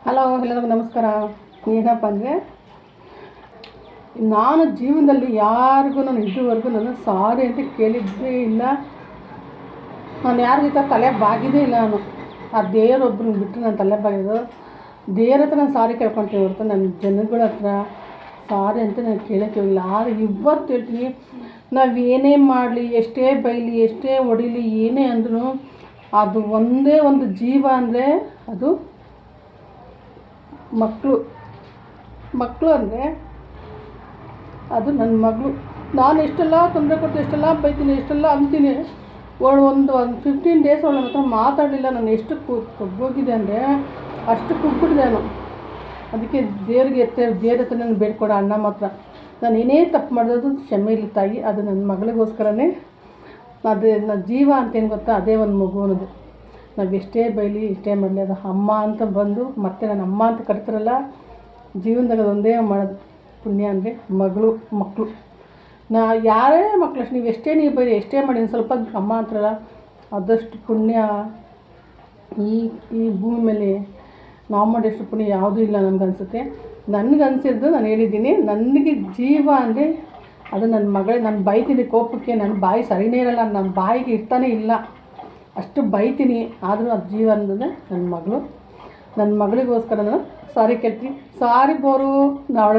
Hello, ಎಲ್ಲರಿಗೂ ನಮಸ್ಕಾರ. ಏನಪ್ಪ ಅಂದರೆ, ನಾನು ಜೀವನದಲ್ಲಿ ಯಾರಿಗೂ ನಾನು ಇದುವರೆಗೂ ನಾನು ಸಾರಿ ಅಂತ ಕೇಳಿದ್ದೇ ಇಲ್ಲ. ನಾನು ಯಾರ ಜೊತೆ ತಲೆ ಬಾಗಿದ್ದೇ ಇಲ್ಲ. ಆ ದೇವರೊಬ್ಬರನ್ನ ಬಿಟ್ಟು ನಾನು ತಲೆ ಬಾಗಿದ್ದು ದೇವ್ರ ಹತ್ರ ನಾನು ಸಾರಿ ಕೇಳ್ಕೊಳ್ತೀನಿ ಹೊರತು ನನ್ನ ಜನಗಳ ಹತ್ರ ಸಾರಿ ಅಂತ ನಾನು ಕೇಳೋಕ್ಕೆ ಹೋಗಿಲ್ಲ. ಆದರೆ ಇವತ್ತು ಹೇಳ್ತೀನಿ, ನಾವು ಏನೇ ಮಾಡಲಿ, ಎಷ್ಟೇ ಬೈಲಿ, ಎಷ್ಟೇ ಹೊಡಿಲಿ, ಏನೇ ಅಂದ್ರೂ ಅದು ಒಂದೇ ಒಂದು ಜೀವ ಅಂದರೆ ಅದು ಮಕ್ಕಳು ಅಂದರೆ ಅದು ನನ್ನ ಮಗಳು. ನಾನು ಎಷ್ಟೆಲ್ಲ ತೊಂದರೆ ಕೊಟ್ಟು, ಎಷ್ಟೆಲ್ಲ ಬೈತೀನಿ, ಎಷ್ಟೆಲ್ಲ ಅಂತೀನಿ. ಒಂದು 15 ಡೇಸ್ ಅವಳ ಹತ್ರ ಮಾತಾಡಲಿಲ್ಲ. ನಾನು ಎಷ್ಟು ಕೊಬ್ಬೋಗಿದೆ ಅಂದರೆ ಅಷ್ಟು ಕುಗ್ಬಿಟ್ಟಿದೆ ನಾನು. ಅದಕ್ಕೆ ದೇವ್ರ ಹತ್ರ ನಾನು ಬೇಡ್ಕೊಡ ಅಣ್ಣ ಮಾತ್ರ. ನಾನು ಏನೇ ತಪ್ಪು ಮಾಡೋದು ಕ್ಷಮೆ ಇಲ್ಲ ತಾಯಿ. ಅದು ನನ್ನ ಮಗಳಿಗೋಸ್ಕರನೇ. ಅದೇ ನನ್ನ ಜೀವ ಅಂತೇನು ಗೊತ್ತಾ, ಅದೇ ಒಂದು ಮಗು ಅನ್ನೋದು. ನಾವು ಎಷ್ಟೇ ಬೈಲಿ, ಎಷ್ಟೇ ಮಾಡಲಿ, ಅದು ಅಮ್ಮ ಅಂತ ಬಂದು ಮತ್ತೆ ನನ್ನ ಅಮ್ಮ ಅಂತ ಕರಿತಾರಲ್ಲ, ಜೀವನದಾಗ ಅದೊಂದೇ ಮಾಡೋದು ಪುಣ್ಯ ಅಂದರೆ ಮಕ್ಕಳು. ಯಾರೇ ಮಕ್ಕಳು ಅಷ್ಟು ನೀವು ಬೈರಿ, ಎಷ್ಟೇ ಮಾಡಿ ಸ್ವಲ್ಪ ಅಮ್ಮ ಅಂತಾರಲ್ಲ, ಆದಷ್ಟು ಪುಣ್ಯ ಈ ಭೂಮಿ ಮೇಲೆ ನಾವು ಮಾಡೋಷ್ಟು ಪುಣ್ಯ ಯಾವುದೂ ಇಲ್ಲ ನನಗನ್ಸುತ್ತೆ. ನನಗನ್ಸಿದ್ದು ನಾನು ಹೇಳಿದ್ದೀನಿ. ನನಗೆ ಜೀವ ಅಂದರೆ ಅದು ನನ್ನ ಮಗಳೇ. ನಾನು ಬೈತೀನಿ ಕೋಪಕ್ಕೆ, ನನ್ನ ಬಾಯಿ ಸರಿನೇ ಇರಲ್ಲ, ನನ್ನ ಬಾಯಿಗೆ ಇರ್ತಾನೆ ಇಲ್ಲ, ಅಷ್ಟು ಬೈತೀನಿ. ಆದರೂ ಅದು ಜೀವ ಅನ್ನೋದೇ ನನ್ನ ಮಗಳು. ನನ್ನ ಮಗಳಿಗೋಸ್ಕರ ನಾನು ಸಾರಿ ಕೇಳ್ತೀನಿ. ಸಾರಿ ಬೋರು, ನಾವಳ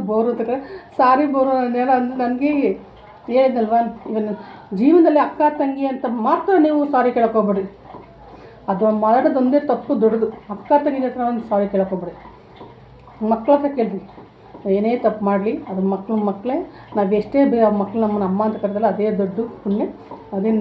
ಬೋರು ತಗೊಂಡು ಸಾರಿ ಬೋರು ನಾನೇನೋ ಅಂದರೆ ನನಗೆ ಹೇಳಿದ್ನಲ್ವ, ಇವನು ಜೀವನದಲ್ಲಿ ಅಕ್ಕ ತಂಗಿ ಅಂತ ಮಾತ್ರ ನೀವು ಸಾರಿ ಕೇಳೋಕ್ಕೋಗ್ಬೇಡಿ. ಅದು ಮಾಡೋದೊಂದೇ ತಪ್ಪು ದೊಡ್ಡದು. ಅಕ್ಕ ತಂಗಿ ಹತ್ರ ಒಂದು ಸಾರಿ ಕೇಳೋಕ್ಕೋಗ್ಬೇಡಿ. ಮಕ್ಕಳ ಹತ್ರ ಕೇಳ್ತೀನಿ. ಏನೇ ತಪ್ಪು ಮಾಡಲಿ, ಅದು ಮಕ್ಕಳೇ. ನಾವು ಎಷ್ಟೇ ಮಕ್ಕಳು ನಮ್ಮನ್ನ ಅಮ್ಮ ಅಂತ ಕರೆದಲ್ಲ, ಅದೇ ದೊಡ್ಡ ಪುಣ್ಯ. ಅದೇ